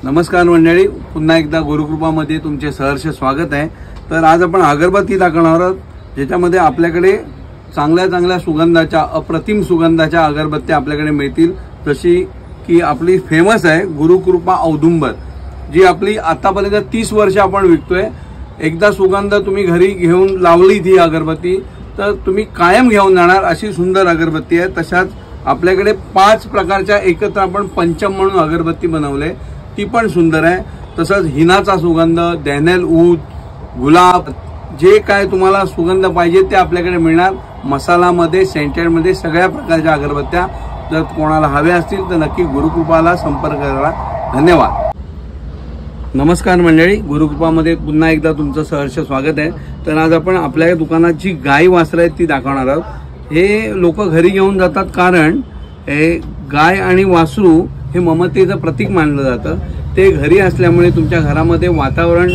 नमस्कार मंडळी, पुन्हा एकदा गुरुकृपामध्ये तुमचे सहर्ष स्वागत आहे। तर आज आपण अगरबत्ती दाखवणार आहोत, ज्याच्यामध्ये आपल्याकडे चांगल्या सुगंधाच्या अप्रतिम सुगंधाच्या अगरबत्त्या आपल्याकडे मिळतील। जशी की आपली फेमस आहे गुरुकृपा औदुंबर, जी आपली आतापर्यंत 30 वर्ष आपण विकतोय। एकदा सुगंध तुम्ही घरी घेऊन लावली ती अगरबत्ती तर तुम्ही कायम घेऊन जाणार अशी सुंदर अगरबत्ती आहे। तशाच आपल्याकडे 5 प्रकारच्या एकत्र आपण पंचम म्हणून अगरबत्ती बनवले, ती पण सुंदर आहे। तसंच हिनाचा सुगंध, डॅनेल ऊद, गुलाब, जे काय तुम्हाला सुगंध पाहिजे ते आपल्याकडे मिळणार। मसालामध्ये, सेंटेडमध्ये सगळ्या प्रकारच्या अगरबत्त्या जर कोणाला हव्या असतील तर नक्की गुरुकृपाला संपर्क करा। धन्यवाद। नमस्कार मंडळी, गुरुकृपामध्ये पुन्हा एकदा तुमचं सहर्ष स्वागत आहे। तर आज आपण आपल्या दुकानात जी गाय वासरं आहेत ती दाखवणार आहोत। हे लोक घरी घेऊन जातात, कारण हे गाय आणि वासरू हे ममतेचं प्रतीक मानलं जातं। ते घरी असल्यामुळे तुमच्या घरामध्ये वातावरण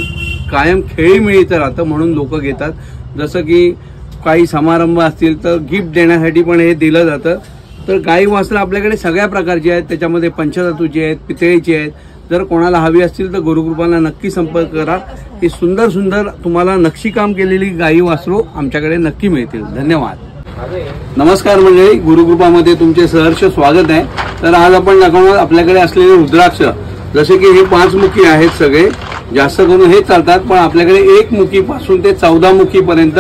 कायम खेळीमेळीचं राहतं, म्हणून लोक घेतात। जसं की काही समारंभ असतील तर गिफ्ट देण्यासाठी पण हे दिलं जातं। तर गाई वासरं आपल्याकडे सगळ्या प्रकारची आहेत, त्याच्यामध्ये पंचधातूची आहेत, पितळेची आहेत। जर कोणाला हवी असतील तर गुरुकृपाला नक्की संपर्क करा। ही सुंदर सुंदर तुम्हाला नक्षीकाम केलेली गाई वासरू आमच्याकडे नक्की मिळतील। धन्यवाद। नमस्कार मंडळी, गुरुकृपामध्ये तुमचे सहर्ष स्वागत आहे। तर आज आपण दाखवणार आपल्याकडे असलेले रुद्राक्ष। जसे की हे 5 मुखी आहेत, सगळे जास्त करून हे चालतात, पण आपल्याकडे 1 मुखीपासून ते 14 मुखीपर्यंत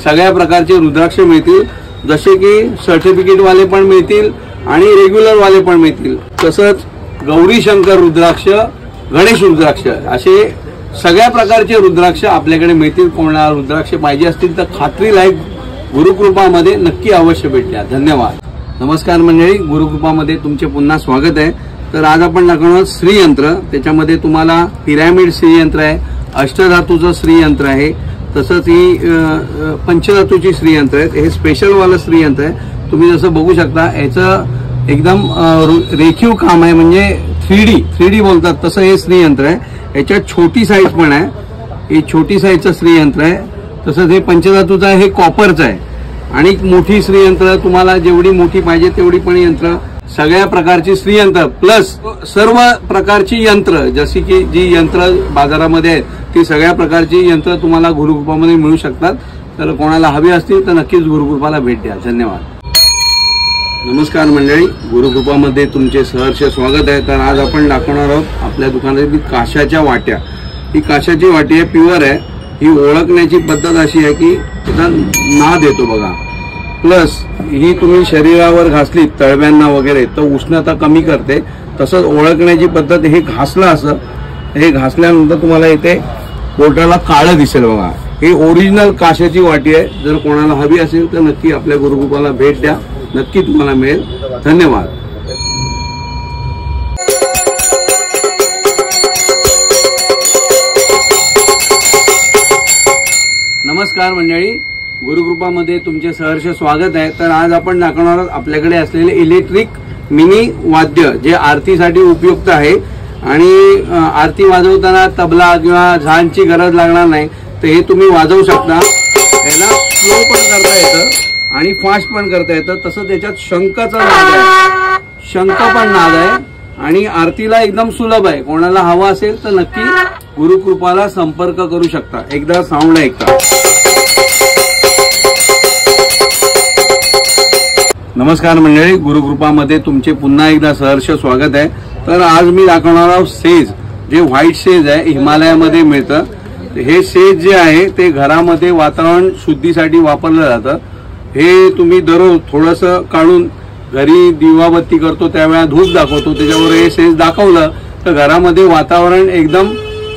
सगळ्या प्रकारचे रुद्राक्ष मिळतील। जसे की सर्टिफिकेट वाले पण मिळतील आणि रेग्युलर वाले पण मिळतील। तसंच गौरी शंकर रुद्राक्ष, गणेश रुद्राक्ष, असे सगळ्या प्रकारचे रुद्राक्ष आपल्याकडे मिळतील। कोणाला रुद्राक्ष पाहिजे असतील तर खात्रीलायक गुरुकृपामध्ये नक्की अवश्य भेट द्या। धन्यवाद। नमस्कार मंडळी, गुरुकृपामध्ये तुमचे पुन्हा स्वागत आहे। तर आज आपण दाखवणार श्रीयंत्र। त्याच्यामध्ये तुम्हाला पिरॅमिड श्रीयंत्र आहे, अष्टधातूचं श्रीयंत्र आहे, तसंच ही पंचधातूची श्रीयंत्र आहेत। हे स्पेशल वाला श्रीयंत्र आहे। तुम्ही जसं बघू शकता याचं एकदम रेखीव काम आहे, म्हणजे 3D बोलतात तसं हे श्रीयंत्र आहे। याच्यात छोटी साईज पण आहे, हे छोटी साईजचं श्रीयंत्र आहे। तसंच हे पंचधातूचं आहे, हे कॉपरचं आहे। आणि मोठी श्रीयंत्र तुम्हाला जेवढी मोठी पाहिजे तेवढी पण यंत्र, सगळ्या प्रकारची श्रीयंत्र प्लस सर्व प्रकारची यंत्र, जशी की जी यंत्र बाजारामध्ये आहेत ती सगळ्या प्रकारची यंत्र तुम्हाला गुरुकृपामध्ये मिळू शकतात। तर कोणाला हवी असतील तर नक्कीच गुरुकृपाला भेट द्या। धन्यवाद। नमस्कार मंडळी, गुरुकृपामध्ये तुमचे सहर्ष स्वागत आहे। तर आज आपण दाखवणार आहोत आपल्या दुकानातील काशाच्या वाट्या। ही काशाची वाटी आहे, प्युअर आहे। ही ओळखण्याची पद्धत अशी आहे की त्याचा नाद येतो बघा, प्लस ही तुम्ही शरीरावर घासली तळव्यांना वगैरे तर उष्णता कमी करते। तसंच ओळखण्याची पद्धत, हे घासलं असं, हे घासल्यानंतर तुम्हाला इथे बोटाला काळं दिसेल बघा। ही ओरिजिनल काशाची वाटी आहे। जर कोणाला हवी असेल तर नक्की आपल्या गुरुकृपाला भेट द्या, नक्की तुम्हाला मिळेल। धन्यवाद। नमस्कार मंडळी, गुरुकृपामध्ये तुमचे सहर्ष स्वागत आहे। तर आज आपण दाखवणार आहोत आपल्याकडे असलेले इलेक्ट्रिक मिनी वाद्य, जे आरतीसाठी उपयुक्त आहे। आणि आरती वाजवताना तबला किंवा झांजची गरज लागणार नाही, तर हे तुम्ही वाजवू शकता। याला स्लो पण करता येतं आणि फास्ट पण करता येतं। तसंच त्याच्यात शंखाचा नाद आहे, शंख पण नाद आहे आणि आरतीला एकदम सुलभ आहे। कोणाला हवा असेल तर नक्की गुरुकृपाला संपर्क करू शकता। एकदा साऊंड ऐका। नमस्कार मंडळी, गुरुकृपामध्ये तुमचे पुन्हा एकदा सहर्ष स्वागत आहे। तर आज मी दाखवणार आहोत सेज, जे व्हाईट सेज आहे, हिमालयामध्ये मिळतं। हे सेज जे आहे ते घरामध्ये वातावरण शुद्धीसाठी वापरलं जातं। हे तुम्ही दररोज थोडंसं काढून घरी दिवाबत्ती करतो त्यावेळेला धूप दाखवतो, त्याच्यावर हे सेज दाखवलं तर घरामध्ये वातावरण एकदम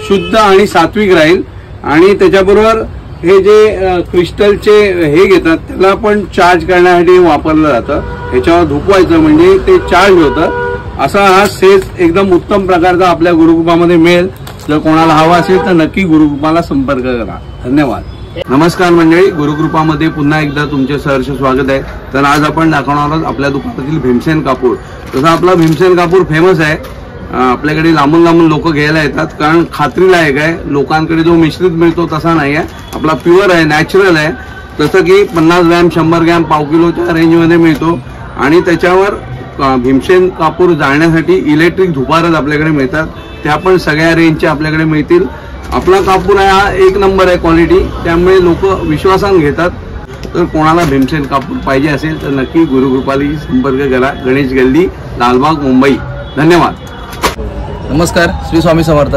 शुद्ध आणि सात्विक राहील। आणि त्याच्याबरोबर हे जे क्रिस्टलचे हे घेतात त्याला पण चार्ज करण्यासाठी वापरलं जातं। ह्याच्यावर धुपवायचं म्हणजे ते चार्ज होतं। असा हा सेज एकदम उत्तम प्रकारचा आपल्या गुरुकृपामध्ये मिळेल। जर कोणाला हवा असेल तर नक्की गुरुकृपाला संपर्क करा। धन्यवाद। नमस्कार मंडळी, गुरुकृपामध्ये पुन्हा एकदा तुमचे सहर्ष स्वागत आहे। तर आज आपण दाखवणार आहोत आपल्या दुकानातील भीमसेन कापूर। तसा आपला भीमसेन कापूर फेमस आहे, आपल्याकडे लांबून लोक घ्यायला येतात, कारण खात्रीलायक आहे। लोकांकडे जो मिश्रित मिळतो तसा नाही आहे, आपला प्युअर आहे, नॅचरल आहे। जसं की 50 ग्रॅम, 100 ग्रॅम, पाव किलोच्या रेंजमध्ये मिळतो। आणि त्याच्यावर भीमसेन कापूर जाळण्यासाठी इलेक्ट्रिक धुपारच आपल्याकडे मिळतात। त्या पण सगळ्या रेंजच्या आपल्याकडे मिळतील. आपला कापूर हा 1 नंबर आहे क्वालिटी, त्यामुळे लोक विश्वासाने घेतात. तर कोणाला भीमसेन कापूर पाहिजे असेल तर नक्की गुरुकृपाली संपर्क करा. गणेश गल्ली, लालबाग, मुंबई. धन्यवाद. नमस्कार, श्री स्वामी समर्थ.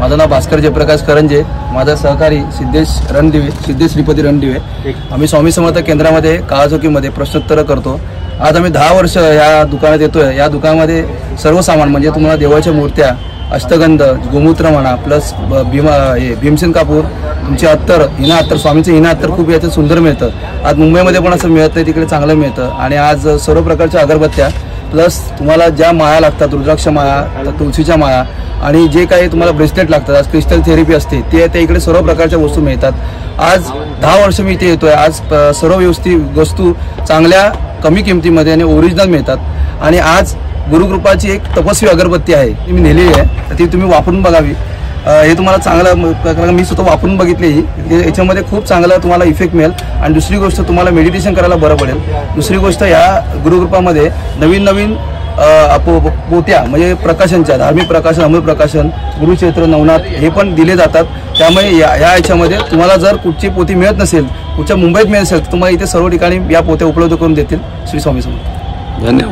माझं नाव भास्कर जयप्रकाश करंजे. माझा सहकारी सिद्धेश श्रीपती रणदिवे. आम्ही स्वामी समर्थ केंद्रामध्ये काळाचौकीमध्ये प्रश्नोत्तर करतो. आज आम्ही 10 वर्ष या दुकानात येतोय. या दुकानामध्ये सर्व सामान म्हणजे तुम्हाला देवाच्या मूर्त्या, अष्टगंध, गोमूत्र म्हणा, प्लस भीमसेन कापूर, तुमचे अत्तर, हिना अत्तर, स्वामीचं हिना अत्तर खूप याचं सुंदर मिळतं. आज मुंबईमध्ये पण असं मिळत नाही, तिकडे चांगलं मिळतं. आणि आज सर्व प्रकारच्या अगरबत्त्या, प्लस तुम्हाला ज्या माळा लागतात, रुद्राक्ष माळा, तुळशीच्या माळा आणि जे काही तुम्हाला ब्रेसलेट लागतात, आज क्रिस्टल थेरपी असते ते इकडे सर्व प्रकारच्या वस्तू मिळतात. आज 10 वर्ष मी इथे येतोय. आज सर्व व्यवस्थित वस्तू चांगल्या कमी किमतीमध्ये आणि ओरिजिनल मिळतात. आणि आज गुरुकृपाची एक तपस्वी अगरबत्ती आहे, ती मी नेलेली आहे, ती तुम्ही वापरून बघावी. हे तुम्हाला चांगलं, मी स्वतः वापरून बघितली. याच्यामध्ये खूप चांगला तुम्हाला इफेक्ट मिळेल. आणि दुसरी गोष्ट, तुम्हाला मेडिटेशन करायला बरं पडेल. दुसरी गोष्ट, या गुरुकृपामध्ये नवीन पोत्या म्हणजे प्रकाशनच्या, धार्मिक प्रकाशन, अमृत प्रकाशन, गुरुक्षेत्र, नवनाथ हे पण दिले जातात. त्यामुळे या याच्यामध्ये तुम्हाला जर कुठची पोती मिळत नसेल, कुठच्या मुंबईत मिळत असेल, तर तुम्हाला इथे सर्व ठिकाणी या पोत्या उपलब्ध करून देतील. श्री स्वामी समर्थ. धन्यवाद.